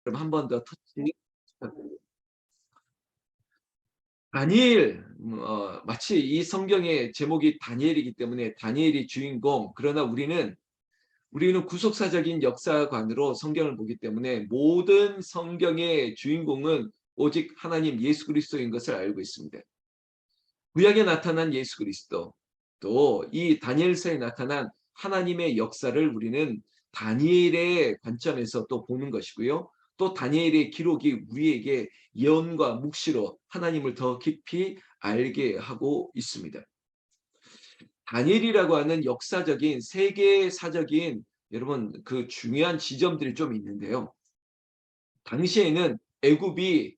그럼 한 번 더 터치 부탁드립니다. 다니엘, 마치 이 성경의 제목이 다니엘이기 때문에 다니엘이 주인공. 그러나 우리는 구속사적인 역사관으로 성경을 보기 때문에 모든 성경의 주인공은 오직 하나님 예수 그리스도인 것을 알고 있습니다. 구약에 나타난 예수 그리스도, 또 이 다니엘서에 나타난 하나님의 역사를 우리는 다니엘의 관점에서 또 보는 것이고요. 또 다니엘의 기록이 우리에게 예언과 묵시로 하나님을 더 깊이 알게 하고 있습니다. 다니엘이라고 하는 역사적인 세계사적인 여러분 그 중요한 지점들이 좀 있는데요. 당시에는 애굽이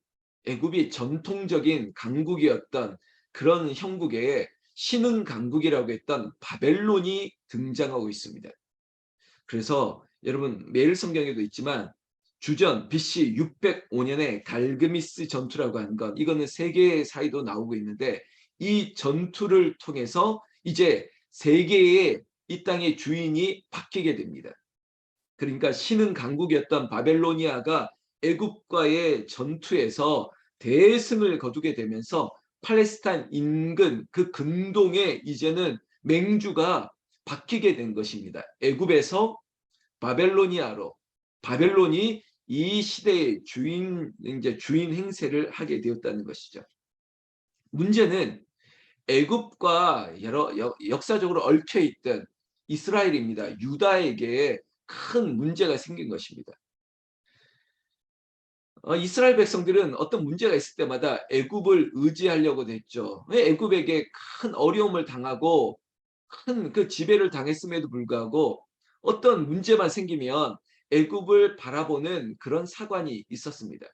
전통적인 강국이었던 그런 형국에 신흥 강국이라고 했던 바벨론이 등장하고 있습니다. 그래서 여러분 매일 성경에도 있지만 주전 BC 605년에 갈그미스 전투라고 하는 것, 이거는 세계사에도 나오고 있는데 이 전투를 통해서 이제 세계의 이 땅의 주인이 바뀌게 됩니다. 그러니까 신흥 강국이었던 바벨로니아가 애굽과의 전투에서 대승을 거두게 되면서 팔레스타인 인근 그 근동에 이제는 맹주가 바뀌게 된 것입니다. 애굽에서 바벨로니아로, 바벨론이 이 시대의 주인 행세를 하게 되었다는 것이죠. 문제는 애굽과 여러 역사적으로 얽혀 있던 이스라엘입니다. 유다에게 큰 문제가 생긴 것입니다. 이스라엘 백성들은 어떤 문제가 있을 때마다 애굽을 의지하려고 했죠. 애굽에게 큰 어려움을 당하고 큰 그 지배를 당했음에도 불구하고 어떤 문제만 생기면 애굽을 바라보는 그런 사관이 있었습니다.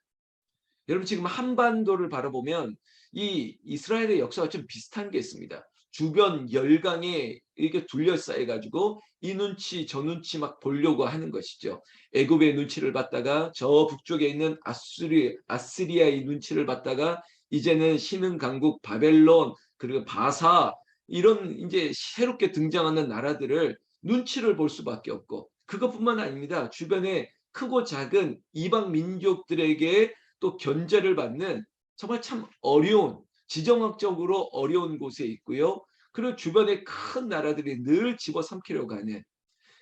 여러분 지금 한반도를 바라보면 이 이스라엘의 역사가 좀 비슷한 게 있습니다. 주변 열강에 이렇게 둘러싸여 가지고 이 눈치 저 눈치 막 보려고 하는 것이죠. 애굽의 눈치를 봤다가 저 북쪽에 있는 아스리아의 눈치를 봤다가 이제는 신흥 강국 바벨론 그리고 바사 이런 이제 새롭게 등장하는 나라들을 눈치를 볼 수밖에 없고 그것뿐만 아닙니다. 주변에 크고 작은 이방 민족들에게 또 견제를 받는 정말 참 어려운 지정학적으로 어려운 곳에 있고요. 그리고 주변에 큰 나라들이 늘 집어삼키려고 하는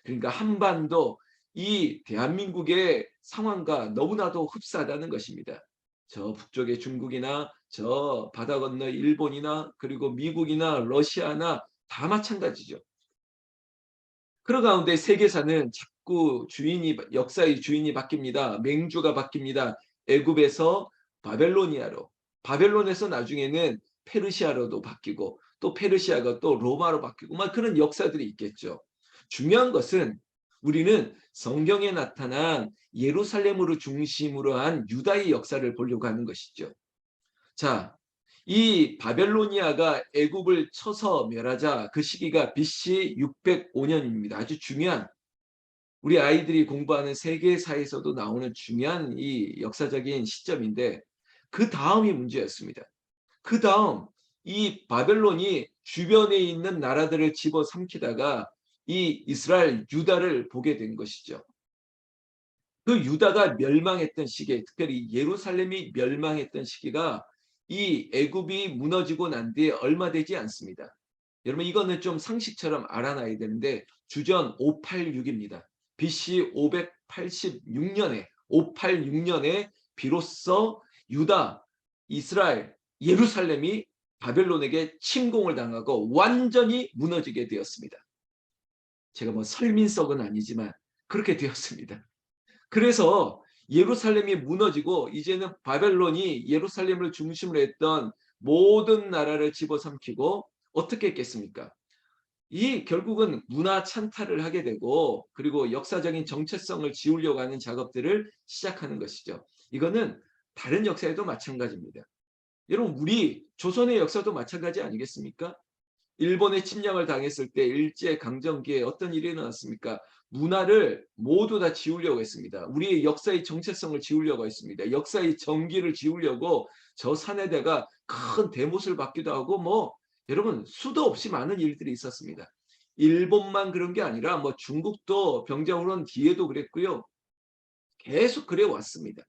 그러니까 한반도 이 대한민국의 상황과 너무나도 흡사하다는 것입니다. 저 북쪽의 중국이나 저 바다 건너 일본이나 그리고 미국이나 러시아나 다 마찬가지죠. 그런 가운데 세계사는 자꾸 역사의 주인이 바뀝니다. 맹주가 바뀝니다. 애굽에서 바벨로니아로, 바벨론에서 나중에는 페르시아로도 바뀌고 또 페르시아가 또 로마로 바뀌고 막 그런 역사들이 있겠죠. 중요한 것은 우리는 성경에 나타난 예루살렘으로 중심으로 한 유다의 역사를 보려고 하는 것이죠. 자, 이 바벨로니아가 애굽을 쳐서 멸하자 그 시기가 BC 605년입니다. 아주 중요한 우리 아이들이 공부하는 세계사에서도 나오는 중요한 이 역사적인 시점인데 그 다음이 문제였습니다. 그 다음 이 바벨론이 주변에 있는 나라들을 집어삼키다가 이 이스라엘 유다를 보게 된 것이죠. 그 유다가 멸망했던 시기에 특별히 예루살렘이 멸망했던 시기가 이 애굽이 무너지고 난 뒤에 얼마 되지 않습니다. 여러분 이거는 좀 상식처럼 알아놔야 되는데 주전 586입니다. BC 586년에 비로소 유다, 이스라엘, 예루살렘이 바벨론에게 침공을 당하고 완전히 무너지게 되었습니다. 제가 뭐 설민석은 아니지만 그렇게 되었습니다. 그래서 예루살렘이 무너지고 이제는 바벨론이 예루살렘을 중심으로 했던 모든 나라를 집어삼키고 어떻게 했겠습니까? 이 결국은 문화 찬탈을 하게 되고 그리고 역사적인 정체성을 지우려고 하는 작업들을 시작하는 것이죠. 이거는 다른 역사에도 마찬가지입니다. 여러분 우리 조선의 역사도 마찬가지 아니겠습니까? 일본의 침략을 당했을 때 일제강점기에 어떤 일이 일어났습니까? 문화를 모두 다 지우려고 했습니다. 우리의 역사의 정체성을 지우려고 했습니다. 역사의 정기를 지우려고 저 산에다가 큰 대못을 받기도 하고 뭐 여러분 수도 없이 많은 일들이 있었습니다. 일본만 그런 게 아니라 뭐 중국도 병자호란 뒤에도 그랬고요. 계속 그래 왔습니다.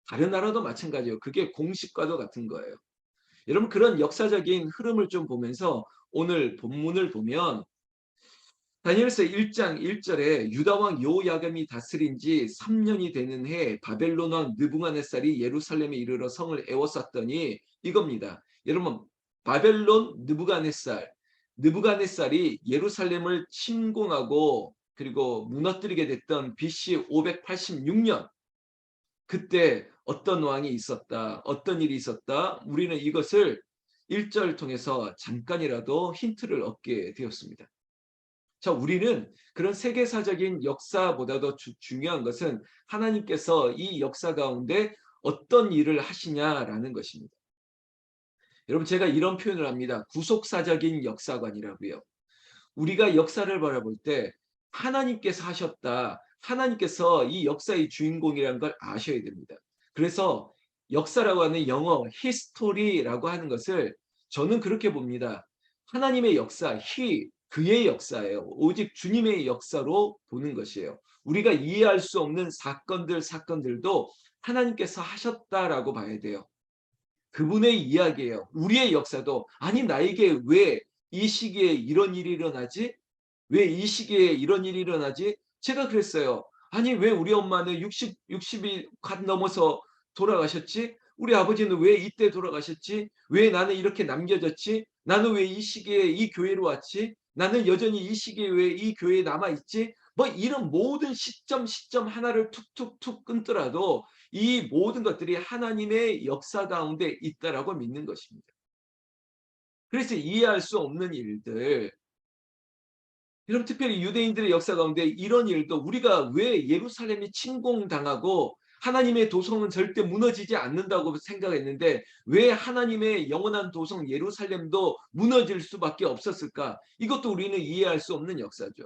다른 나라도 마찬가지예요. 그게 공식과도 같은 거예요. 여러분 그런 역사적인 흐름을 좀 보면서 오늘 본문을 보면 다니엘서 1장 1절에 유다 왕 요야김이 다스린 지 3년이 되는 해 바벨론 왕 느부갓네살이 예루살렘에 이르러 성을 에워쌌더니 이겁니다. 여러분 바벨론 느부갓네살이 예루살렘을 침공하고 그리고 무너뜨리게 됐던 BC 586년 그때 어떤 왕이 있었다. 어떤 일이 있었다. 우리는 이것을 1절 통해서 잠깐이라도 힌트를 얻게 되었습니다. 자, 우리는 그런 세계사적인 역사보다도 중요한 것은 하나님께서 이 역사 가운데 어떤 일을 하시냐라는 것입니다. 여러분 제가 이런 표현을 합니다. 구속사적인 역사관이라고요. 우리가 역사를 바라볼 때 하나님께서 하셨다. 하나님께서 이 역사의 주인공이라는 걸 아셔야 됩니다. 그래서 역사라고 하는 영어 history라고 하는 것을 저는 그렇게 봅니다. 하나님의 역사, 그의 역사예요. 오직 주님의 역사로 보는 것이에요. 우리가 이해할 수 없는 사건들도 하나님께서 하셨다라고 봐야 돼요. 그분의 이야기예요. 우리의 역사도 아니 나에게 왜 이 시기에 이런 일이 일어나지? 왜 이 시기에 이런 일이 일어나지? 제가 그랬어요. 아니 왜 우리 엄마는 60이 갓 넘어서 돌아가셨지? 우리 아버지는 왜 이때 돌아가셨지? 왜 나는 이렇게 남겨졌지? 나는 왜 이 시기에 이 교회로 왔지? 나는 여전히 이 시기에 왜 이 교회에 남아있지? 뭐 이런 모든 시점 하나를 툭툭툭 끊더라도 이 모든 것들이 하나님의 역사 가운데 있다라고 믿는 것입니다. 그래서 이해할 수 없는 일들, 여러분 특별히 유대인들의 역사 가운데 이런 일도 우리가 왜 예루살렘이 침공당하고 하나님의 도성은 절대 무너지지 않는다고 생각했는데 왜 하나님의 영원한 도성 예루살렘도 무너질 수밖에 없었을까? 이것도 우리는 이해할 수 없는 역사죠.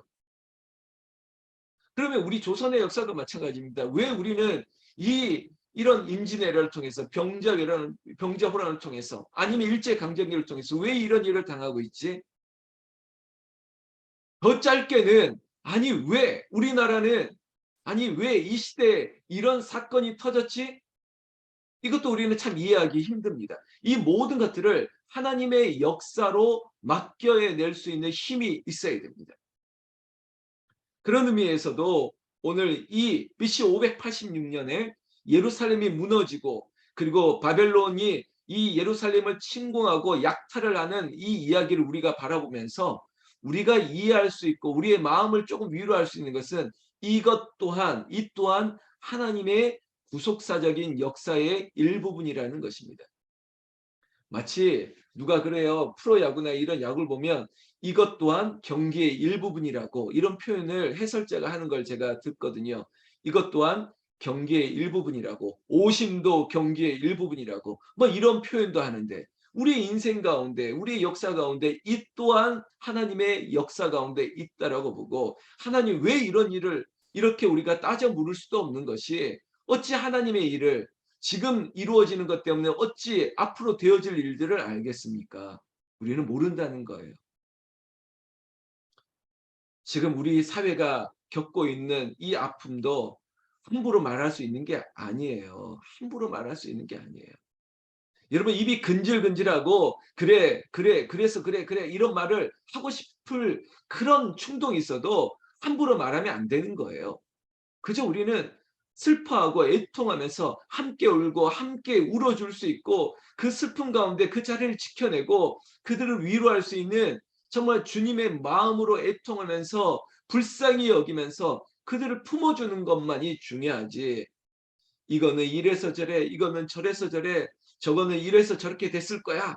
그러면 우리 조선의 역사도 마찬가지입니다. 왜 우리는 이런 임진왜란을 통해서 병자호란을 통해서 아니면 일제강점기를 통해서 왜 이런 일을 당하고 있지? 더 짧게는 아니 왜 우리나라는 아니 왜 이 시대에 이런 사건이 터졌지? 이것도 우리는 참 이해하기 힘듭니다. 이 모든 것들을 하나님의 역사로 맡겨낼 수 있는 힘이 있어야 됩니다. 그런 의미에서도 오늘 이 BC 586년에 예루살렘이 무너지고 그리고 바벨론이 이 예루살렘을 침공하고 약탈을 하는 이 이야기를 우리가 바라보면서 우리가 이해할 수 있고 우리의 마음을 조금 위로할 수 있는 것은 이 또한 하나님의 구속사적인 역사의 일부분이라는 것입니다. 마치 누가 그래요. 프로야구나 이런 야구를 보면 이것 또한 경기의 일부분이라고 이런 표현을 해설자가 하는 걸 제가 듣거든요. 이것 또한 경기의 일부분이라고 오심도 경기의 일부분이라고 뭐 이런 표현도 하는데 우리 인생 가운데 우리 역사 가운데 이 또한 하나님의 역사 가운데 있다라고 보고 하나님 왜 이런 일을 이렇게 우리가 따져 물을 수도 없는 것이 어찌 하나님의 일을 지금 이루어지는 것 때문에 어찌 앞으로 되어질 일들을 알겠습니까? 우리는 모른다는 거예요. 지금 우리 사회가 겪고 있는 이 아픔도 함부로 말할 수 있는 게 아니에요. 함부로 말할 수 있는 게 아니에요. 여러분 입이 근질근질하고 그래 이런 말을 하고 싶을 그런 충동이 있어도 함부로 말하면 안 되는 거예요. 그저 우리는 슬퍼하고 애통하면서 함께 울고 함께 울어줄 수 있고 그 슬픔 가운데 그 자리를 지켜내고 그들을 위로할 수 있는 정말 주님의 마음으로 애통하면서 불쌍히 여기면서 그들을 품어주는 것만이 중요하지. 이거는 이래서 저래, 이거는 저래서 저래, 저거는 이래서 저렇게 됐을 거야.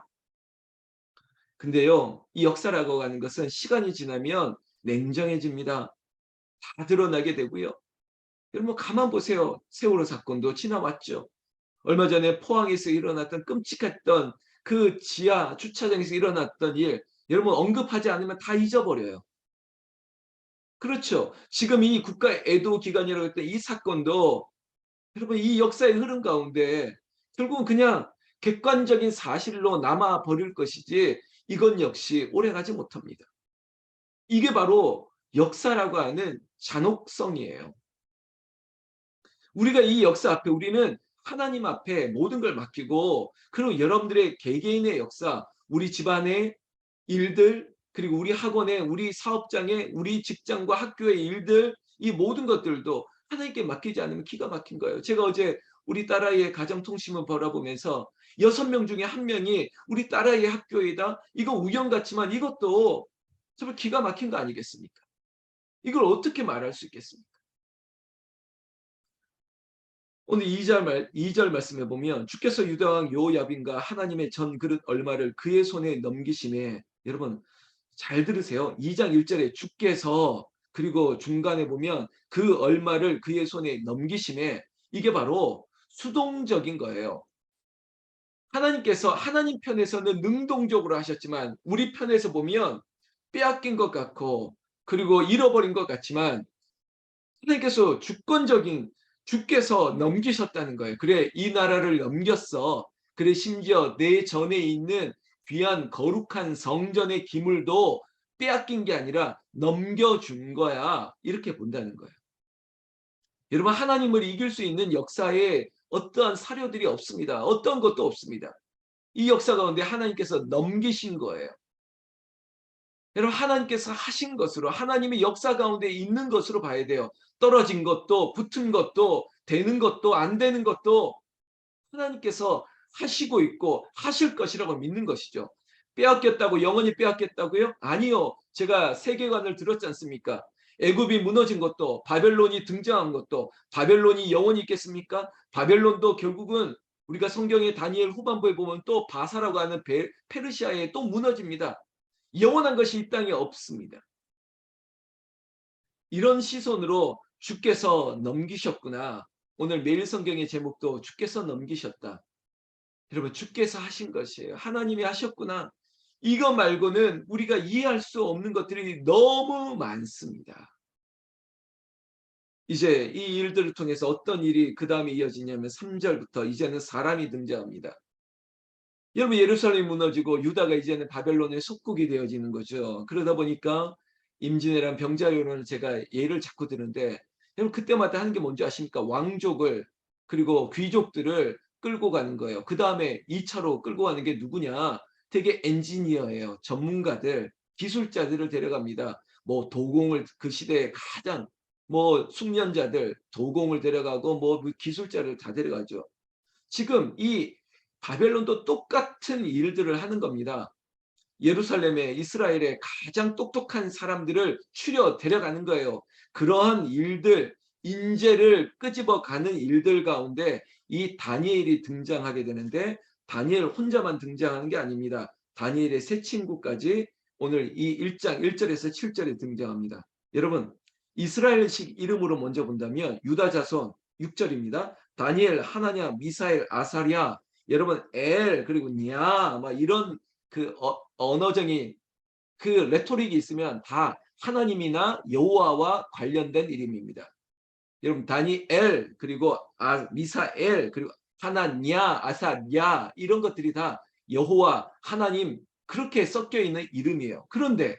근데요, 이 역사라고 하는 것은 시간이 지나면 냉정해집니다. 다 드러나게 되고요. 여러분 가만 보세요. 세월호 사건도 지나왔죠. 얼마 전에 포항에서 일어났던 끔찍했던 그 지하 주차장에서 일어났던 일 여러분 언급하지 않으면 다 잊어버려요. 그렇죠. 지금 이 국가 애도 기간이라고 했던 이 사건도 여러분 이 역사의 흐름 가운데 결국은 그냥 객관적인 사실로 남아 버릴 것이지 이건 역시 오래가지 못합니다. 이게 바로 역사라고 하는 잔혹성이에요. 우리가 이 역사 앞에 우리는 하나님 앞에 모든 걸 맡기고 그리고 여러분들의 개개인의 역사, 우리 집안의 일들, 그리고 우리 학원의, 우리 사업장의, 우리 직장과 학교의 일들, 이 모든 것들도 하나님께 맡기지 않으면 기가 막힌 거예요. 제가 어제 우리 딸아이의 가정통신문 바라보면서 6명 중에 1명이 우리 딸아이의 학교이다. 이거 우연 같지만 이것도 정말 기가 막힌 거 아니겠습니까? 이걸 어떻게 말할 수 있겠습니까? 오늘 2절 말씀해 보면 주께서 유다왕 요야빈과 하나님의 전 그릇 얼마를 그의 손에 넘기심에, 여러분 잘 들으세요. 2장 1절에 주께서, 그리고 중간에 보면 그 얼마를 그의 손에 넘기심에, 이게 바로 수동적인 거예요. 하나님께서 하나님 편에서는 능동적으로 하셨지만 우리 편에서 보면 빼앗긴 것 같고 그리고 잃어버린 것 같지만 하나님께서 주권적인, 주께서 넘기셨다는 거예요. 그래 이 나라를 넘겼어. 그래 심지어 내 전에 있는 귀한 거룩한 성전의 기물도 빼앗긴 게 아니라 넘겨준 거야. 이렇게 본다는 거예요. 여러분, 하나님을 이길 수 있는 역사에 어떠한 사료들이 없습니다. 어떤 것도 없습니다. 이 역사 가운데 하나님께서 넘기신 거예요. 여러분, 하나님께서 하신 것으로, 하나님의 역사 가운데 있는 것으로 봐야 돼요. 떨어진 것도, 붙은 것도, 되는 것도, 안 되는 것도 하나님께서 하시고 있고 하실 것이라고 믿는 것이죠. 빼앗겼다고 영원히 빼앗겼다고요? 아니요. 제가 세계관을 들었지 않습니까? 애굽이 무너진 것도, 바벨론이 등장한 것도, 바벨론이 영원히 있겠습니까? 바벨론도 결국은 우리가 성경의 다니엘 후반부에 보면 또 바사라고 하는 페르시아에 또 무너집니다. 영원한 것이 이 땅에 없습니다. 이런 시선으로 주께서 넘기셨구나. 오늘 매일 성경의 제목도 주께서 넘기셨다. 여러분, 주께서 하신 것이에요. 하나님이 하셨구나. 이거 말고는 우리가 이해할 수 없는 것들이 너무 많습니다. 이제 이 일들을 통해서 어떤 일이 그 다음에 이어지냐면 3절부터 이제는 사람이 등장합니다. 여러분, 예루살렘이 무너지고 유다가 이제는 바벨론의 속국이 되어지는 거죠. 그러다 보니까 임진왜란 병자호란을 제가 예를 자꾸 드는데, 여러분 그때마다 하는 게 뭔지 아십니까? 왕족을, 그리고 귀족들을 끌고 가는 거예요. 그 다음에 2차로 끌고 가는 게 누구냐? 되게 엔지니어예요. 전문가들, 기술자들을 데려갑니다. 뭐 도공을, 그 시대에 가장 뭐 숙련자들, 도공을 데려가고 뭐 기술자를 다 데려가죠. 지금 이 바벨론도 똑같은 일들을 하는 겁니다. 예루살렘에, 이스라엘의 가장 똑똑한 사람들을 추려 데려가는 거예요. 그러한 일들, 인재를 끄집어가는 일들 가운데 이 다니엘이 등장하게 되는데, 다니엘 혼자만 등장하는 게 아닙니다. 다니엘의 세 친구까지 오늘 이 1장 1절에서 7절에 등장합니다. 여러분, 이스라엘식 이름으로 먼저 본다면 유다 자손 6절입니다. 다니엘, 하나냐, 미사엘, 아사랴, 여러분 엘, 그리고 냐, 막 이런 그 언어적인 그 레토릭이 있으면 다 하나님이나 여호와와 관련된 이름입니다. 여러분 다니엘, 그리고 미사엘, 그리고 하나냐, 아사랴, 이런 것들이 다 여호와, 하나님, 그렇게 섞여 있는 이름이에요. 그런데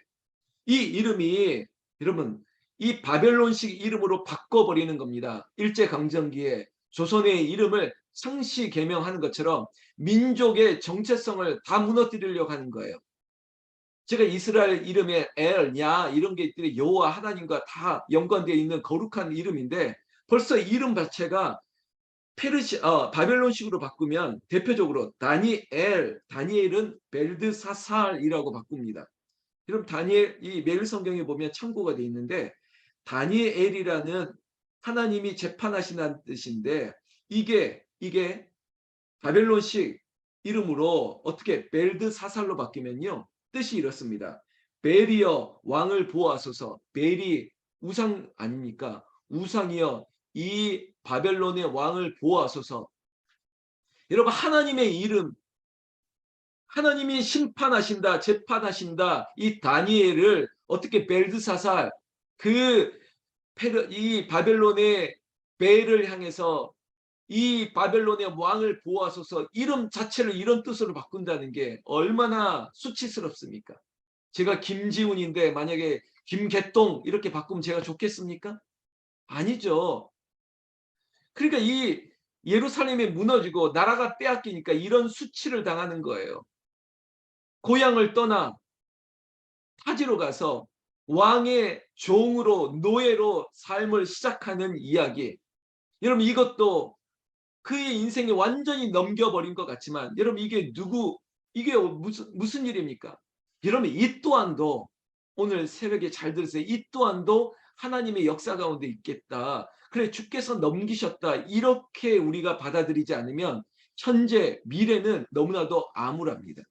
이 이름이, 여러분, 이 바벨론식 이름으로 바꿔버리는 겁니다. 일제강점기에 조선의 이름을 상시 개명하는 것처럼 민족의 정체성을 다 무너뜨리려고 하는 거예요. 제가 이스라엘 이름에 엘, 야 이런 게 있더니 여호와 하나님과 다 연관되어 있는 거룩한 이름인데, 벌써 이름 자체가 바벨론식으로 바꾸면 대표적으로 다니엘은 벨드사살이라고 바꿉니다. 그럼 다니엘, 이 매일 성경에 보면 참고가 돼 있는데, 다니엘이라는 하나님이 재판하시는 뜻인데, 이게 바벨론식 이름으로 어떻게 벨드사살로 바뀌면요, 뜻이 이렇습니다. 베리여 왕을 보호하소서. 벨이 우상 아닙니까? 우상이여 이 바벨론의 왕을 보호하소서. 여러분, 하나님의 이름, 하나님이 심판하신다, 재판하신다, 이 다니엘을 어떻게 벨드사살, 그 이 바벨론의 벨을 향해서 이 바벨론의 왕을 보호하소서, 이름 자체를 이런 뜻으로 바꾼다는 게 얼마나 수치스럽습니까? 제가 김지훈인데 만약에 김개똥 이렇게 바꾸면 제가 좋겠습니까? 아니죠. 그러니까 이 예루살렘이 무너지고 나라가 빼앗기니까 이런 수치를 당하는 거예요. 고향을 떠나 타지로 가서 왕의 종으로 노예로 삶을 시작하는 이야기. 여러분 이것도 그의 인생에 완전히 넘겨버린 것 같지만 여러분 이게 무슨 일입니까? 여러분 이 또한도 오늘 새벽에 잘 들으세요. 이 또한도 하나님의 역사 가운데 있겠다. 그래 주께서 넘기셨다. 이렇게 우리가 받아들이지 않으면 현재 미래는 너무나도 암울합니다.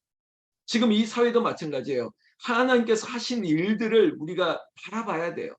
지금 이 사회도 마찬가지예요. 하나님께서 하신 일들을 우리가 바라봐야 돼요.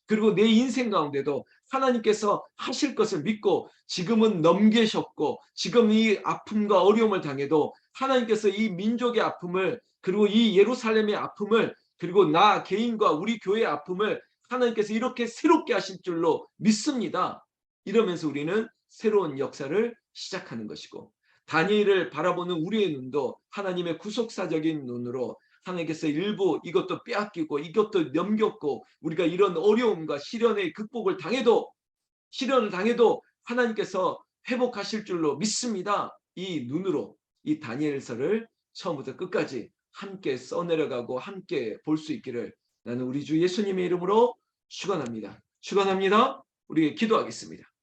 그리고 내 인생 가운데도 하나님께서 하실 것을 믿고 지금은 넘기셨고 지금 이 아픔과 어려움을 당해도 하나님께서 이 민족의 아픔을 그리고 이 예루살렘의 아픔을 그리고 나 개인과 우리 교회의 아픔을 하나님께서 이렇게 새롭게 하실 줄로 믿습니다. 이러면서 우리는 새로운 역사를 시작하는 것이고 다니엘을 바라보는 우리의 눈도 하나님의 구속사적인 눈으로 하나님께서 일부 이것도 빼앗기고 이것도 넘겼고 우리가 이런 어려움과 시련의 극복을 당해도 시련을 당해도 하나님께서 회복하실 줄로 믿습니다. 이 눈으로 이 다니엘서를 처음부터 끝까지 함께 써내려가고 함께 볼 수 있기를 나는 우리 주 예수님의 이름으로 축원합니다. 축원합니다. 우리 기도하겠습니다.